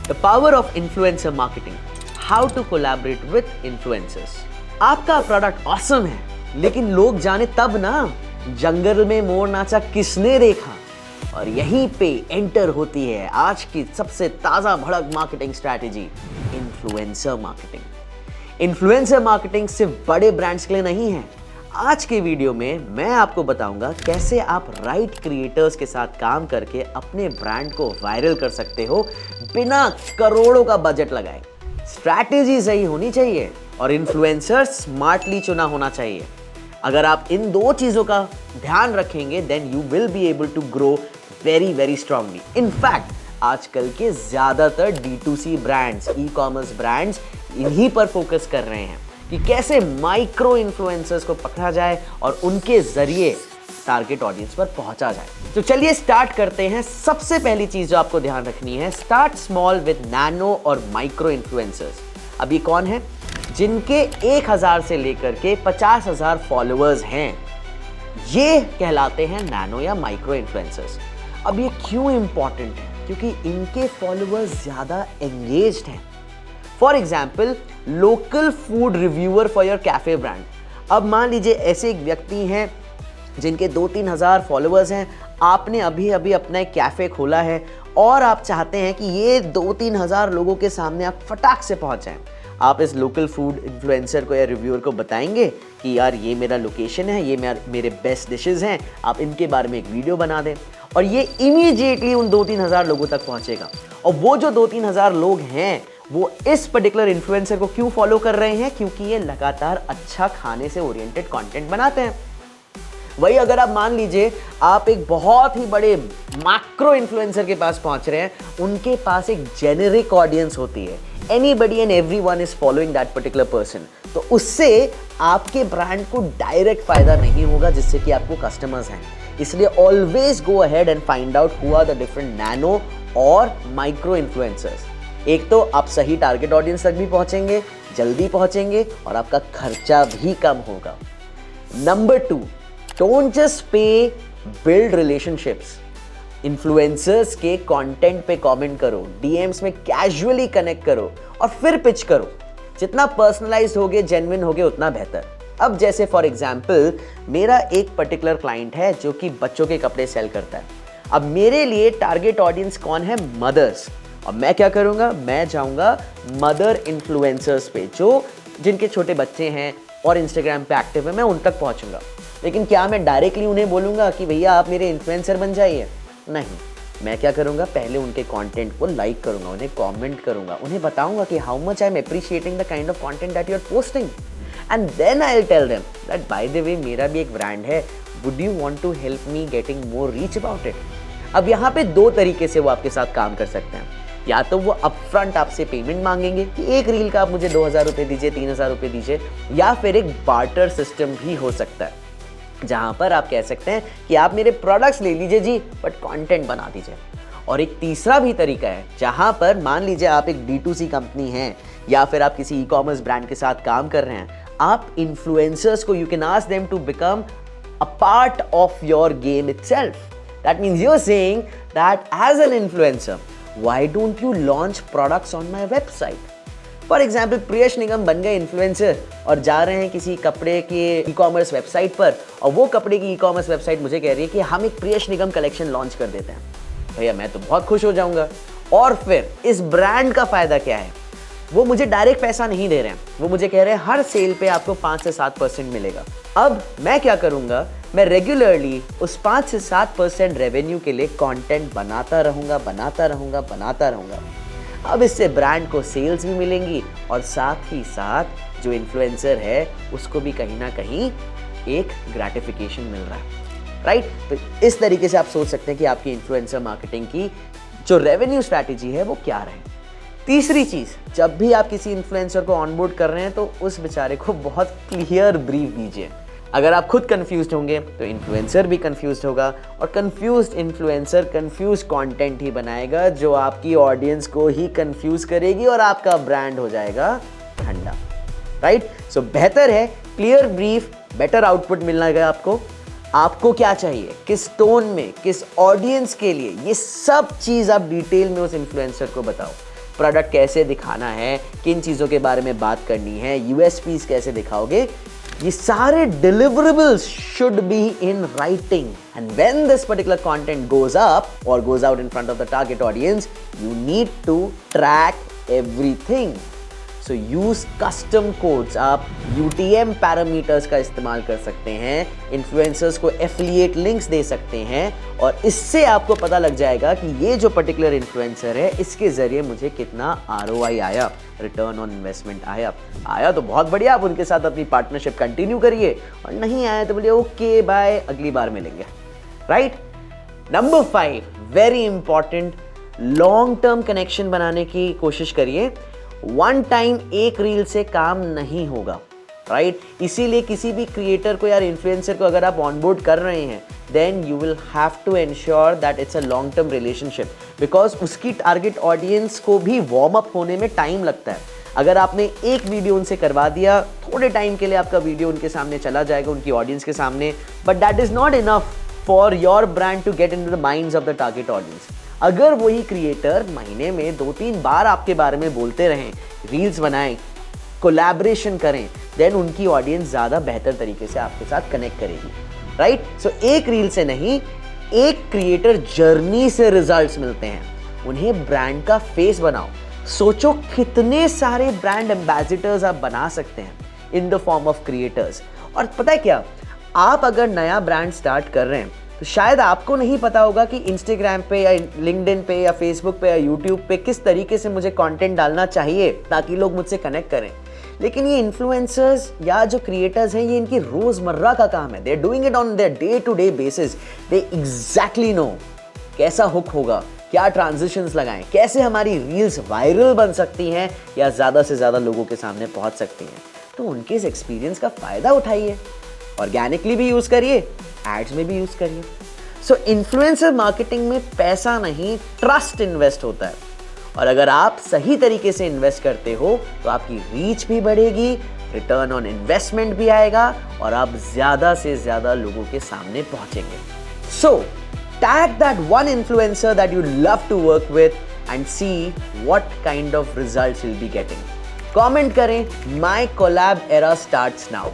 The power of influencer marketing, how to collaborate with influencers. आपका product awesome है, लेकिन लोग जाने तब ना, जंगल में मोर नाचा किसने देखा। और यहीं पे एंटर होती है आज की सबसे ताजा भड़क marketing strategy, influencer marketing. Influencer marketing सिर्फ बड़े ब्रांड्स के लिए नहीं है। आज के वीडियो में मैं आपको बताऊंगा कैसे आप राइट क्रिएटर्स के साथ काम करके अपने ब्रांड को वायरल कर सकते हो बिना करोड़ों का बजट लगाए। स्ट्रैटेजी सही होनी चाहिए और इन्फ्लुएंसर स्मार्टली चुना होना चाहिए। अगर आप इन दो चीजों का ध्यान रखेंगे then you will be able to grow very strongly. In fact आजकल के ज्यादातर D2C ब्रांड्स, ई-कॉमर्स ब्रांड्स इन्हीं पर फोकस कर रहे हैं कि कैसे माइक्रो इन्फ्लुएंसर्स को पकड़ा जाए और उनके जरिए टारगेट ऑडियंस पर पहुंचा जाए। तो चलिए स्टार्ट करते हैं। सबसे पहली चीज जो आपको ध्यान रखनी है, स्टार्ट स्मॉल विद नैनो और माइक्रो इन्फ्लुएंसर्स। अब ये कौन है? जिनके 1000 से लेकर के 50,000 फॉलोअर्स हैं, ये कहलाते हैं नैनो या माइक्रो इन्फ्लुएंसर्स। अब ये क्यों इंपॉर्टेंट है? क्योंकि इनके फॉलोअर्स ज्यादा एंगेज्ड हैं। For example, local food reviewer for your cafe brand. अब मान लीजिए ऐसे एक व्यक्ति हैं जिनके 2-3 हज़ार फॉलोअर्स हैं, आपने अभी अपना एक कैफे खोला है और आप चाहते हैं कि ये 2-3 हज़ार लोगों के सामने आप फटाक से पहुंच जाएं। आप इस लोकल फूड इन्फ्लुएंसर को या रिव्यूअर को बताएंगे कि यार ये मेरा लोकेशन है, ये मेरे बेस्ट डिशेस हैं, आप इनके बारे में एक वीडियो बना दें, और ये इमीडिएटली उन 2-3 हज़ार लोगों तक पहुंचेगा। और वो जो 2-3 हज़ार लोग हैं वो इस पर्टिकुलर इन्फ्लुएंसर को क्यों फॉलो कर रहे हैं? क्योंकि ये लगातार अच्छा खाने से ओरिएंटेड कंटेंट बनाते हैं। वही अगर आप मान लीजिए आप एक बहुत ही बड़े मैक्रो इन्फ्लुएंसर के पास पहुंच रहे हैं, उनके पास एक जेनेरिक ऑडियंस होती है, anybody and everyone is following that particular person, तो उससे आपके ब्रांड को डायरेक्ट फायदा नहीं होगा जिससे कि आपको कस्टमर्स हैं। इसलिए always go ahead and find out who are the different nano और माइक्रो इन्फ्लुएंसर्स। एक तो आप सही टारगेट ऑडियंस तक भी पहुंचेंगे, जल्दी पहुंचेंगे और आपका खर्चा भी कम होगा। नंबर 2, डोंट जस्ट पे, बिल्ड रिलेशनशिप्स। इन्फ्लुएंसर्स के कंटेंट पे कमेंट करो, डीएम्स में कैजुअली कनेक्ट करो और फिर पिच करो। जितना पर्सनलाइज्ड होगे, जेन्युइन होगे, उतना बेहतर। अब जैसे फॉर एग्जांपल मेरा एक पर्टिकुलर क्लाइंट है जो कि बच्चों के कपड़े सेल करता है। अब मेरे लिए टारगेट ऑडियंस कौन है? मदर्स। और मैं क्या करूंगा? मैं जाऊंगा मदर इन्फ्लुएंसर्स पे जो जिनके छोटे बच्चे हैं और इंस्टाग्राम पे एक्टिव है, मैं उन तक पहुंचूंगा। लेकिन क्या मैं डायरेक्टली उन्हें बोलूंगा कि भैया आप मेरे इन्फ्लुएंसर बन जाइए? नहीं, मैं क्या करूंगा? पहले उनके कंटेंट को लाइक करूंगा, उन्हें कमेंट करूंगा, उन्हें बताऊंगा कि how much I am appreciating the kind of content that you are posting, and then I will tell them that by the way मेरा भी एक ब्रांड है, would you want to help me getting more reach about it. अब यहाँ पे 2 तरीके से वो आपके साथ काम कर सकते हैं। या तो वो अपफ्रंट आपसे पेमेंट मांगेंगे कि एक रील का आप मुझे 2,000 रुपये दीजिए, 3,000 रुपये दीजिए, या फिर एक बार्टर सिस्टम भी हो सकता है जहां पर आप कह सकते हैं कि आप मेरे प्रोडक्ट्स ले लीजिए जी, बट कंटेंट बना दीजिए। और एक तीसरा भी तरीका है जहां पर मान लीजिए आप एक D2C कंपनी हैं या फिर आप किसी ई-कॉमर्स ब्रांड के साथ काम कर रहे हैं, आप इन्फ्लुएंसर्स को, you can ask them to become a part of your game itself. That means you are saying that as an influencer why don't you launch products on my website. For example Priyash Nigam बन गए influencer और जा रहे हैं किसी कपड़े के e-commerce website पर, और वो कपड़े की ई-कॉमर्स वेबसाइट मुझे कह रही है कि हम एक प्रियश निगम कलेक्शन लॉन्च कर देते हैं। भैया मैं तो बहुत खुश हो जाऊंगा। और फिर इस ब्रांड का फायदा क्या है? वो मुझे डायरेक्ट पैसा नहीं दे रहे हैं, वो मुझे कह रहे हैं हर सेल पे आपको 5 से 7% मिलेगा। अब मैं क्या करूंगा? मैं रेगुलरली उस 5 से 7% रेवेन्यू के लिए कंटेंट बनाता रहूंगा। अब इससे ब्रांड को सेल्स भी मिलेंगी और साथ ही साथ जो इन्फ्लुएंसर है उसको भी कहीं ना कहीं एक ग्रेटिफिकेशन मिल रहा है, राइट? तो इस तरीके से आप सोच सकते हैं कि आपकी इन्फ्लुएंसर मार्केटिंग की जो रेवेन्यू स्ट्रैटेजी है वो क्या रहे। तीसरी चीज, जब भी आप किसी इन्फ्लुएंसर को ऑनबोर्ड कर रहे हैं तो उस बेचारे को बहुत क्लियर ब्रीफ दीजिए। अगर आप खुद कंफ्यूज्ड होंगे तो इन्फ्लुएंसर भी कंफ्यूज्ड होगा, और कंफ्यूज्ड इन्फ्लुएंसर कंफ्यूज्ड कंटेंट ही बनाएगा जो आपकी ऑडियंस को ही कंफ्यूज करेगी और आपका ब्रांड हो जाएगा ठंडा, राइट? सो बेहतर है क्लियर ब्रीफ, बेटर आउटपुट मिलना है आपको। आपको क्या चाहिए, किस टोन में, किस ऑडियंस के लिए, ये सब चीज आप डिटेल में उस इन्फ्लुएंसर को बताओ। प्रोडक्ट कैसे दिखाना है, किन चीज़ों के बारे में बात करनी है, यूएसपीज कैसे दिखाओगे, ये सारे deliverables should be in writing. And when this particular content goes up or goes out in front of the target audience, you need to track everything. So use custom codes. आप UTM parameters का इस्तेमाल कर सकते हैं, influencers को affiliate links दे सकते हैं और इससे आपको पता लग जाएगा कि ये जो पर्टिकुलर इन्फ्लुएंसर है इसके ज़रिए मुझे कितना ROI आया, रिटर्न ऑन इन्वेस्टमेंट आया तो बहुत बढ़िया, आप उनके साथ अपनी पार्टनरशिप कंटिन्यू करिए और नहीं आया तो बोलिए ओके बाय, अगली बार मिलेंगे, right. Number 5, very important, long term connection बनाने की कोशिश करिए। वन टाइम एक रील से काम नहीं होगा, राइट। इसीलिए किसी भी क्रिएटर को या इन्फ्लुएंसर को अगर आप ऑनबोर्ड कर रहे हैं, then you will have to ensure that it's a long term relationship, because उसकी टारगेट ऑडियंस को भी वार्म अप होने में टाइम लगता है। अगर आपने एक वीडियो उनसे करवा दिया, थोड़े टाइम के लिए आपका वीडियो उनके सामने चला जाएगा, उनकी ऑडियंस के सामने, but that is not enough for your brand to get into the minds of the target audience. अगर वही क्रिएटर महीने में 2-3 बार आपके बारे में बोलते रहें, रील्स बनाएं, कोलैबोरेशन करें, देन उनकी ऑडियंस ज़्यादा बेहतर तरीके से आपके साथ कनेक्ट करेगी, राइट। सो एक रील से नहीं, एक क्रिएटर जर्नी से रिजल्ट्स मिलते हैं। उन्हें ब्रांड का फेस बनाओ। सोचो कितने सारे ब्रांड एम्बेसडर्स आप बना सकते हैं in the form of creators. और पता है क्या, आप अगर नया ब्रांड स्टार्ट कर रहे हैं तो शायद आपको नहीं पता होगा कि इंस्टाग्राम पे या लिंक्डइन पे या फेसबुक पे या यूट्यूब पे किस तरीके से मुझे कंटेंट डालना चाहिए ताकि लोग मुझसे कनेक्ट करें। लेकिन ये इन्फ्लुएंसर्स या जो क्रिएटर्स हैं, ये इनकी रोजमर्रा का काम है। They are doing it on their day to day basis. They exactly know कैसा हुक होगा, क्या ट्रांजिशंस लगाएं, कैसे हमारी रील्स वायरल बन सकती हैं या ज़्यादा से ज़्यादा लोगों के सामने पहुंच सकती हैं। तो उनके इस एक्सपीरियंस का फ़ायदा उठाइए, ऑर्गेनिकली भी यूज़ करिए, एड्स में भी यूज़ करिए। सो इन्फ्लुएंसर मार्केटिंग में पैसा नहीं, ट्रस्ट इन्वेस्ट होता है। और अगर आप सही तरीके से इन्वेस्ट करते हो तो आपकी रीच भी बढ़ेगी, रिटर्न ऑन इन्वेस्टमेंट भी आएगा और आप ज़्यादा से ज़्यादा लोगों के सामने पहुंचेंगे। सो tag that one influencer that you love to work with and see what kind of results you'll be getting. Comment करें, my collab era starts now.